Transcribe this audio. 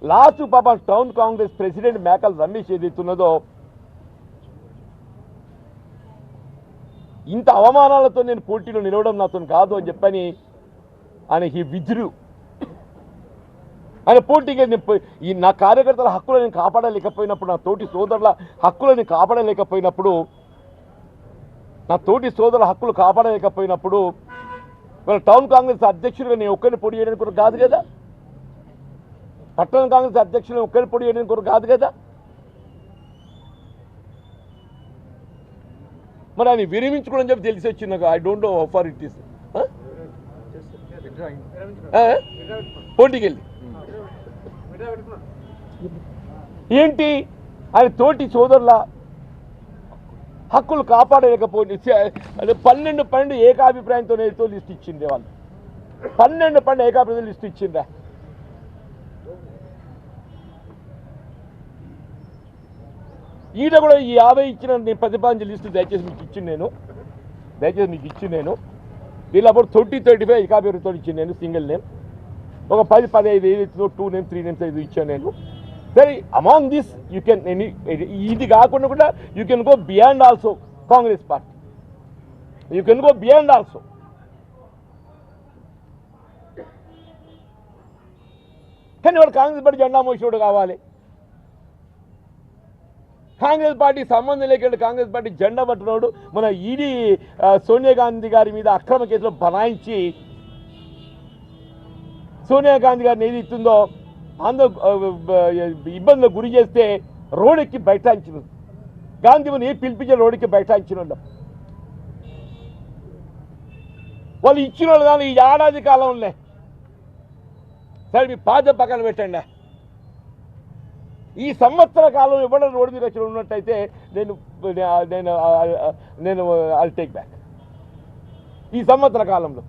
Last పాప town Congress president మేకల్ Ramesh ఏదైతున్నదో ఇంత అవమానాలతో నేను పోటీలో నిలవడం నాతో కాదు అని చెప్పని ఆయన హీ విజ్రు ఆయన పోటీకి ఈ నా కార్యకర్తల హక్కులను కాపాడలేకపోయినప్పుడు, నా తోటి సోదరుల హక్కులను కాపాడలేకపోయినప్పుడు, నా తోటి సోదరుల హక్కులు కాపాడలేకపోయినప్పుడు వాళ్ళ టౌన్ కాంగ్రెస్ అధ్యక్షుడిగా నేను ఒక్కరిని పొడి చేయడానికి కూడా కాదు కదా, పట్టణ కాంగ్రెస్ అధ్యక్షులను ఒక్కరిని పొడి చేయడానికి కూడా కాదు కదా. మరి ఆయన విరమించుకోవడం చెప్పి తెలిసి వచ్చింది నాకు. I don't know how far it is. పోటీకి వెళ్ళి ఏంటి ఆయన తోటి సోదరుల హక్కులు కాపాడలేకపోయింది. 12 ఏకాభిప్రాయంతో నేరుతో లిస్ట్ ఇచ్చింది వాళ్ళు. 12 ఏకాభిప్రాయం లిస్ట్ ఇచ్చిందా? ఈడ కూడా ఈ 50 ఇచ్చిన నేను ప్రతిపాదించే లిస్టు దయచేసి మీకు ఇచ్చి నేను వీళ్ళు అప్పుడు 30-35 ఏకాభిప్రాయంతో ఇచ్చింది నేను. సింగిల్ నేమ్ ఒక 10-15 ఏదైతుందో 2 నేమ్స్ 3 నేమ్స్ ఇది ఇచ్చాను నేను. సరే అమాంగ్ దిస్ యూ కెన్ ఇది కాకుండా కూడా you can go beyond also Congress party, you can go beyond also. కానీ వాడు కాంగ్రెస్ పార్టీ జెండా మోసేవాడు కావాలి. కాంగ్రెస్ పార్టీ సంబంధం లేకుండా కాంగ్రెస్ పార్టీ జెండా పట్టినోడు మన ఈడీ సోనియా గాంధీ గారి మీద అక్రమ కేసులో బనాయించి సోనియా గాంధీ గారిని ఏది ఇస్తుందో ఇబ్బందులకు గురి చేస్తే రోడ్డెక్కి బైఠాయించిన గాంధీని పిలిపించే రోడ్డుకి బైఠాయించిన వాళ్ళు ఇచ్చిన వాళ్ళు కానీ ఈ ఏడాది కాలంలో సరే మీ పాత పక్కన పెట్టండి. ఈ సంవత్సర కాలం ఎవరైనా రోడ్డు మీద వచ్చి ఉన్నట్టయితే నేను ఐల్ టేక్ బ్యాక్. ఈ సంవత్సర కాలంలో